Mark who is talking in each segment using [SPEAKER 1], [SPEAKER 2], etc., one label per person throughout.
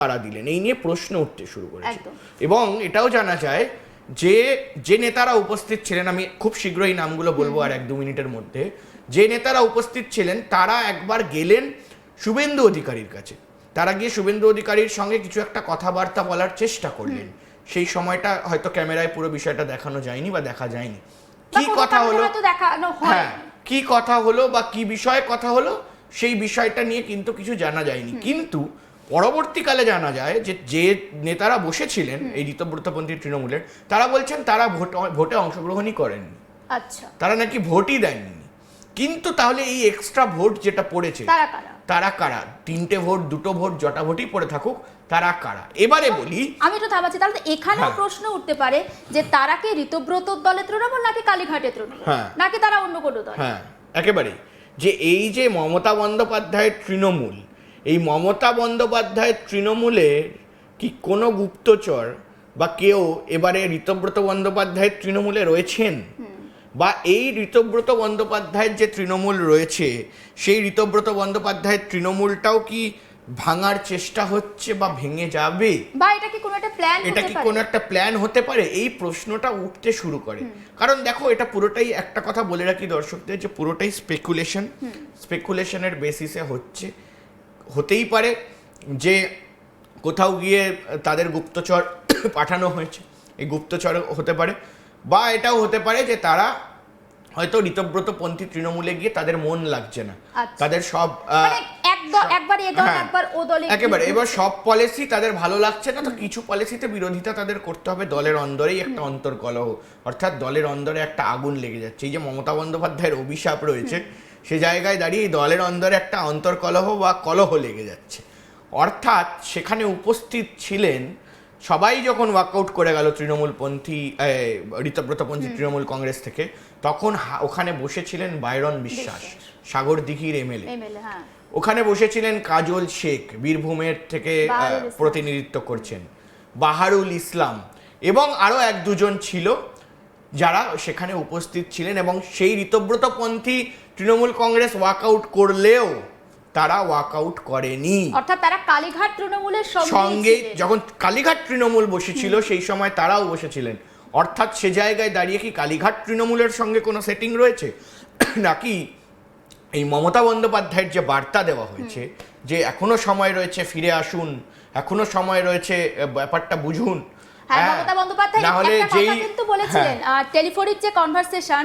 [SPEAKER 1] কারা দিলেন, এই নিয়ে প্রশ্ন উঠতে শুরু করেছে। এবং এটাও জানা যায় যে যে নেতারা উপস্থিত ছিলেন, আমি খুব শীঘ্রই নামগুলো বলবো আর 1-2 মিনিটের মধ্যে, যে নেতারা উপস্থিত ছিলেন তারা একবার গেলেন শুভেন্দু অধিকারীর কাছে। তারা গিয়ে শুভেন্দু অধিকারীর সঙ্গে কিছু একটা কথাবার্তা বলার চেষ্টা করলেন। সেই সময়টা হয়তো ক্যামেরায় পুরো বিষয়টা দেখানো যায়নি বা দেখা যায়নি। কি কথা হলো, হ্যাঁ কি কথা হলো বা কি বিষয়ে কথা হলো সেই বিষয়টা নিয়ে কিন্তু কিছু জানা যায়নি। কিন্তু পরবর্তীকালে জানা যায় যে যে নেতারা বসেছিলেন এই ঋতব্রতপন্থী তৃণমূলের, তারা বলছেন তারা ভোটে অংশগ্রহণই করেননি।
[SPEAKER 2] আচ্ছা,
[SPEAKER 1] তারা নাকি ভোটই দেননি। কিন্তু তাহলে এই এক্সট্রা ভোট যেটা পড়েছে তারা কারা? 3টে ভোট, 2টো ভোট, জটা ভোটই পড়ে থাকুক, তারা কারা? এবারে বলি,
[SPEAKER 2] আমি একটু থামাচ্ছি, তাহলে এখানেও প্রশ্ন উঠতে পারে যে তারা কি ঋতব্রত দলের তৃণমূল নাকি কালীঘাটের তৃণমূল, নাকি তারা অন্য কোনো দল?
[SPEAKER 1] হ্যাঁ একেবারে, যে এই যে মমতা বন্দ্যোপাধ্যায়ের তৃণমূল, এই মমতা বন্দ্যোপাধ্যায়ের তৃণমূলের কি কোনো গুপ্তচর বা কেউ এবারে ঋতব্রত বন্দ্যোপাধ্যায়ের তৃণমূলে রয়েছেন? বা এই ঋতব্রত বন্দ্যোপাধ্যায়ের যে তৃণমূল রয়েছে সেই ঋতব্রত বন্দ্যোপাধ্যায়ের তৃণমূলটাও কি ভাঙার চেষ্টা হচ্ছে বা ভেঙে যাবে,
[SPEAKER 2] বা এটা কি কোনো একটা প্ল্যান,
[SPEAKER 1] এটা কি কোনো একটা প্ল্যান হতে পারে? এই প্রশ্নটা উঠতে শুরু করে। কারণ দেখো, এটা পুরোটাই, একটা কথা বলে রাখি দর্শকদের, যে পুরোটাই স্পেকুলেশনের বেসিসে হচ্ছে। হতেই পারে যে কোথাও গিয়ে তাদের গুপ্তচর পাঠানো হয়েছে, এই গুপ্তচর হতে পারে, বা এটাও হতে পারে যে তারা হয়তো ঋতব্রতপন্থী তৃণমূলে গিয়ে তাদের মন লাগছে না, তাদের সব একেবারে এবার সব পলিসি তাদের ভালো লাগছে না, তো কিছু পলিসিতে বিরোধিতা তাদের করতে হবে। দলের অন্দরেই একটা অন্তর্কলহ, অর্থাৎ দলের অন্দরে একটা আগুন লেগে যাচ্ছে। এই যে মমতা বন্দ্যোপাধ্যায়ের অভিশাপ রয়েছে, সে জায়গায় দাঁড়িয়ে দলের অন্দরে একটা অন্তর্কলহ বা কলহ লেগে যাচ্ছে। অর্থাৎ সেখানে উপস্থিত ছিলেন সবাই, যখন ওয়াকআউট করে গেল তৃণমূলপন্থী ঋতব্রতপন্থী তৃণমূল কংগ্রেস থেকে, তখন ওখানে বসেছিলেন বাইরন বিশ্বাস, সাগরদিঘির এমএলএ। ওখানে বসেছিলেন কাজল শেখ, বীরভূমের থেকে প্রতিনিধিত্ব করছেন, বাহারুল ইসলাম, এবং আরও 1-2 জন ছিল যারা সেখানে উপস্থিত ছিলেন। এবং সেই ঋতব্রতপন্থী তৃণমূল কংগ্রেস ওয়াকআউট করলেও তারা ওয়াকআউট করেনি,
[SPEAKER 2] অর্থাৎ তারা কালীঘাট তৃণমূলের
[SPEAKER 1] সঙ্গে, যখন কালীঘাট তৃণমূল বসেছিল সেই সময় তারাও বসেছিলেন। অর্থাৎ সে জায়গায় দাঁড়িয়ে কি কালীঘাট তৃণমূলের সঙ্গে কোনো সেটিং রয়েছে, নাকি এই মমতা বন্দ্যোপাধ্যায়ের যে বার্তা দেওয়া হয়েছে যে এখনো সময় রয়েছে, ফিরে আসুন, এখনো সময় রয়েছে, ব্যাপারটা বুঝুন?
[SPEAKER 2] মমতা বন্দ্যোপাধ্যায় একটা কথা কিন্তু বলেছিলেন, টেলিফোনিক যে কনভারসেশন,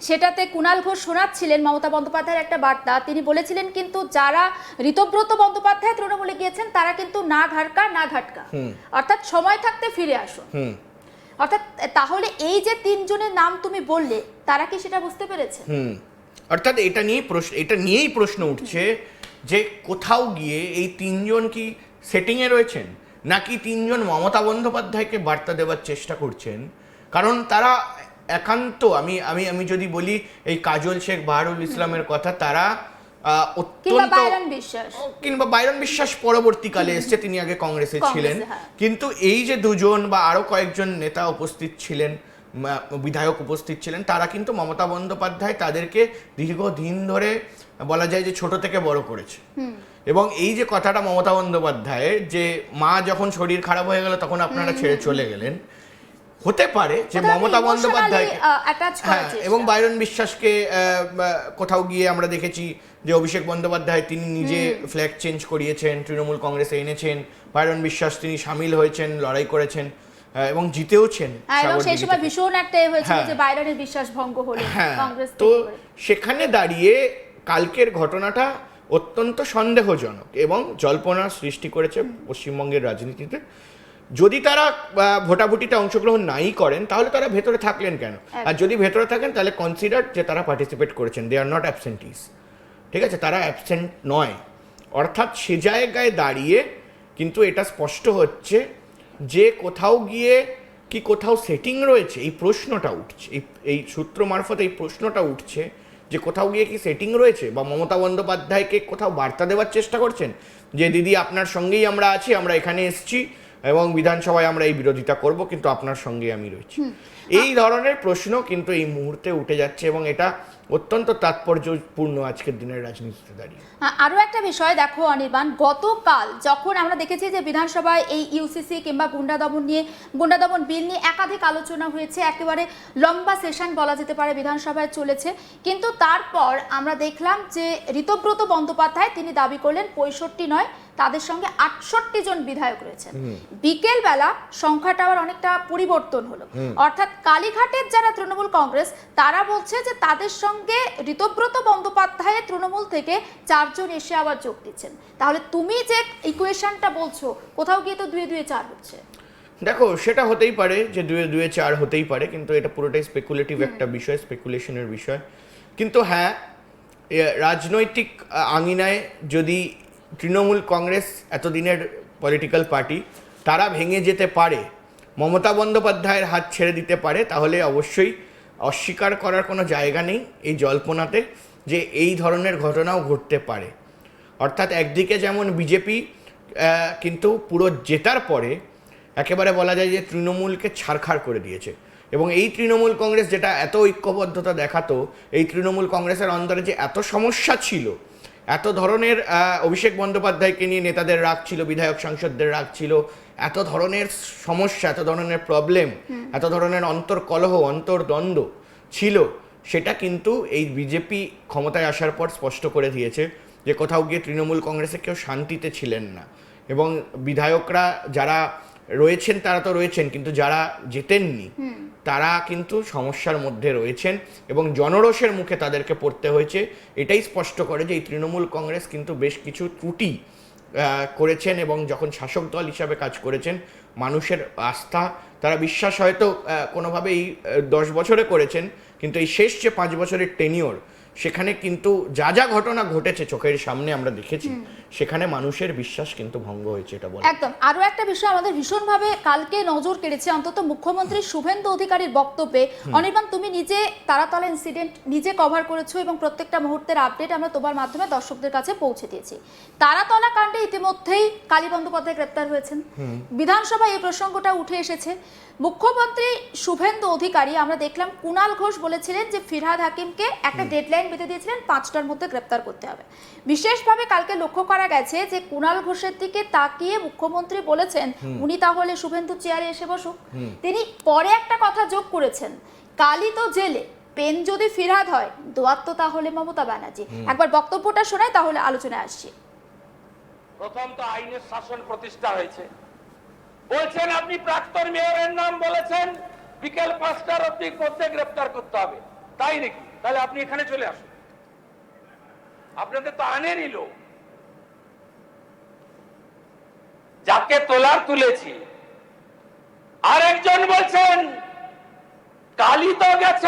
[SPEAKER 2] সেটাতে কুণাল ঘোষ শোনাচ্ছিলেন মমতা বন্দ্যোপাধ্যায়ের একটা বার্তা। তিনি বলেছিলেন কিন্তু যারা ঋতব্রত বন্দ্যোপাধ্যায় তৃণমূলে গিয়েছেন তারা কিন্তু না ঘাটকা না ঘাটকা, অর্থাৎ সময় থাকতে ফিরে আসুন। অর্থাৎ তাহলে এই যে 3 জনের নাম তুমি বললে, তারা কি সেটা বুঝতে পেরেছে?
[SPEAKER 1] অর্থাৎ এটা নিয়েই প্রশ্ন উঠছে যে কোথাও গিয়ে এই 3 জন কি সেটিংয়ে রয়েছেন, নাকি 3 জন মমতা বন্দ্যোপাধ্যায়কে বার্তা দেওয়ার চেষ্টা করছেন? কারণ তারা একান্ত, আমি যদি বলি এই কাজল শেখ, বাহারুল ইসলামের কথা, তারা
[SPEAKER 2] কিংবা
[SPEAKER 1] বাইরন বিশ্বাস পরবর্তীকালে এসছে, তিনি আগে কংগ্রেসে ছিলেন। কিন্তু এই যে 2 জন বা আরো কয়েকজন নেতা উপস্থিত ছিলেন, বিধায়ক উপস্থিত ছিলেন, তারা কিন্তু মমতা বন্দ্যোপাধ্যায় তাদেরকে দীর্ঘদিন ধরে বলা যায় যে ছোট থেকে বড় করেছে। এবং এই যে কথাটা মমতা বন্দ্যোপাধ্যায়ের, যে মা যখন শরীর খারাপ হয়ে গেল তখন আপনারা ছেড়ে চলে গেলেন, হতে পারে যে মমতা বন্দ্যোপাধ্যায় এবং বাইরন বিশ্বাসকে কোথাও গিয়ে আমরা দেখেছি যে অভিষেক বন্দ্যোপাধ্যায় তিনি নিজে ফ্ল্যাগ চেঞ্জ করিয়েছেন, তৃণমূল কংগ্রেসে এনেছেন। বাইরন বিশ্বাস তিনি সামিল হয়েছেন, লড়াই করেছেন এবং জিতেওছেন।
[SPEAKER 2] সেই সময় ভীষণ একটা হয়েছিল যে বাইরনের বিশ্বাস ভঙ্গ হলো কংগ্রেস।
[SPEAKER 1] তো সেখানে দাঁড়িয়ে কালকের ঘটনাটা অত্যন্ত সন্দেহজনক এবং জল্পনার সৃষ্টি করেছে পশ্চিমবঙ্গের রাজনীতিতে। যদি তারা ভোটাভুটিতে অংশগ্রহণ নাই করেন তাহলে তারা ভেতরে থাকলেন কেন? আর যদি ভেতরে থাকেন তাহলে কনসিডার যে তারা পার্টিসিপেট করেছেন, দে আর নট অ্যাবসেন্টিস। ঠিক আছে, তারা অ্যাবসেন্ট নয়। অর্থাৎ সে জায়গায় দাঁড়িয়ে কিন্তু এটা স্পষ্ট হচ্ছে যে কোথাও গিয়ে কি কোথাও সেটিং রয়েছে, এই প্রশ্নটা উঠছে, এই সূত্র মারফত এই প্রশ্নটা উঠছে যে কোথাও গিয়ে কি সেটিং রয়েছে, বা মমতা বন্দ্যোপাধ্যায়কে কোথাও বার্তা দেওয়ার চেষ্টা করছেন যে দিদি আপনার সঙ্গেই আমরা আছি, আমরা এখানে এসেছি এবং বিধানসভায় আমরা এই বিরোধিতা করব, কিন্তু আপনার সঙ্গে আমি রয়েছি। এই ধরনের প্রশ্ন কিন্তু এই মুহূর্তে উঠে যাচ্ছে এবং এটা অত্যন্ত তাৎপর্যপূর্ণ আজকের দিনের রাজনীতিতে দাঁড়িয়ে।
[SPEAKER 2] আরও একটা বিষয় দেখো অনির্বাণ, গতকাল যখন আমরা দেখেছি যে বিধানসভায় এই ইউসিসি কিংবা গুন্ডা দমন বিল নিয়ে একাধিক আলোচনা হয়েছে, একেবারে লম্বা সেশন বলা যেতে পারে বিধানসভায় চলেছে, কিন্তু তারপর আমরা দেখলাম যে ঋতব্রত বন্দ্যোপাধ্যায় তিনি দাবি করলেন 65 নয়, তাদের সঙ্গে 68 জন বিধায়ক রয়েছেন। বিকেল বেলা সংখ্যাটা আবার অনেকটা পরিবর্তন হলো, অর্থাৎ কালীঘাটের যারা তৃণমূল কংগ্রেস তারা বলছে যে তাদের সঙ্গে ঋতব্রত বন্দ্যোপাধ্যায়ের তৃণমূল থেকে 4 জন এসে আবার যোগ দিচ্ছেন। তাহলে তুমি যে ইকুয়েশনটা বলছো কোথাও গিয়ে তো 2 2 4 হচ্ছে।
[SPEAKER 1] দেখো সেটা হতেই পারে যে 2 2 4 হতেই পারে, কিন্তু এটা পুরোটাই স্পেকুলেটিভ একটা বিষয়, স্পেকুলেশনের বিষয়। কিন্তু হ্যাঁ, রাজনৈতিক আঙিনায় যদি তৃণমূল কংগ্রেস এতদিনের পলিটিক্যাল পার্টি তারা ভেঙে যেতে পারে, মমতা বন্দ্যোপাধ্যায়ের হাত ছেড়ে দিতে পারে, তাহলে অবশ্যই অস্বীকার করার কোনো জায়গা নেই এই জল্পনাতে যে এই ধরনের ঘটনাও ঘটতে পারে। অর্থাৎ একদিকে যেমন বিজেপি কিন্তু পুরো জেতার পরে একেবারে বলা যায় যে তৃণমূলকে ছারখার করে দিয়েছে, এবং এই তৃণমূল কংগ্রেস যেটা এত ঐক্যবদ্ধতা দেখাতো, এই তৃণমূল কংগ্রেসের অন্তরে যে এত সমস্যা ছিল, এত ধরনের অভিষেক বন্দ্যোপাধ্যায়কে নিয়ে নেতাদের রাগ ছিল, বিধায়ক সাংসদদের রাগ ছিল, এত ধরনের সমস্যা, এত ধরনের প্রবলেম, এত ধরনের অন্তর্কলহ, অন্তর্দ্বন্দ্ব ছিল, সেটা কিন্তু এই বিজেপি ক্ষমতায় আসার পর স্পষ্ট করে দিয়েছে যে কোথাও গিয়ে তৃণমূল কংগ্রেসে কেউ শান্তিতে ছিলেন না। এবং বিধায়করা যারা রয়েছেন তারা তো রয়েছেন, কিন্তু যারা জেতেননি তারা কিন্তু সমস্যার মধ্যে রয়েছেন এবং জনরোষের মুখে তাদেরকে পড়তে হয়েছে। এটাই স্পষ্ট করে যে এই তৃণমূল কংগ্রেস কিন্তু বেশ কিছু ত্রুটি করেছেন, এবং যখন শাসক দল হিসাবে কাজ করেছেন মানুষের আস্থা, তারা বিশ্বাস হয়তো কোনোভাবে এই 10 বছরে করেছেন, কিন্তু এই শেষ যে 5 বছরের টেনিওর, সেখানে কিন্তু যা যা ঘটনা ঘটেছে চোখের সামনে আমরা দেখেছি, সেখানে মানুষের বিশ্বাস কিন্তু ভঙ্গ হয়েছে, এটা বলে।
[SPEAKER 2] একদম। আরো একটা বিষয় আমাদের ভীষণভাবে কালকে নজর কেড়েছে, অন্তত মুখ্যমন্ত্রী শুভেন্দু অধিকারীর বক্তব্যে। অনির্বাণ, তুমি নিজে তারাতলা ইনসিডেন্ট নিজে কভার করেছো এবং প্রত্যেকটা মুহূর্তের আপডেট আমরা তোমার মাধ্যমে দর্শকদের কাছে পৌঁছে দিয়েছি। তারাতলা কাণ্ডে ইতিমধ্যেই কালী বন্দ্যোপাধ্যায় গ্রেপ্তার হয়েছেন, বিধানসভায় এই প্রসঙ্গটা উঠে এসেছে। মুখ্যমন্ত্রী শুভেন্দু অধিকারী, আমরা দেখলাম কুণাল ঘোষ বলেছিলেন যে ফিরহাদ হাকিমকে একটা ডেডলাইন বেঁধে দিয়েছিলেন 5টার মধ্যে গ্রেপ্তার করতে হবে। বিশেষভাবে কালকে লক্ষ্য করা গেছে যে কুণাল ঘোষের দিকে তাকিয়ে মুখ্যমন্ত্রী বলেছেন উনি তাহলে শুভেন্দু চেয়ারে এসে বসুক। তিনি পরে একটা কথা যোগ করেছেন, কালী তো জেলে, পেন যদি ফিরহাদ হয়, দোয়াত তো তাহলে মমতা ব্যানার্জি। একবার বক্তব্যটা শোনায়, তাহলে আলোচনায় আসছি।
[SPEAKER 3] প্রথম তো আইনের শাসন প্রতিষ্ঠা হয়েছে, বলছেন আপনি প্রাক্তন মেয়রের নাম বলেছেন, বিকেল 5টার মধ্যে গ্রেপ্তার করতে হবে, তাই নাকি? তাহলে আপনি এখানে চলে আসুন, আপনাদের তো আনেরই লোক, যাকে তোলার তুলেছি। আরেকজন বলছেন কালী তো গেছে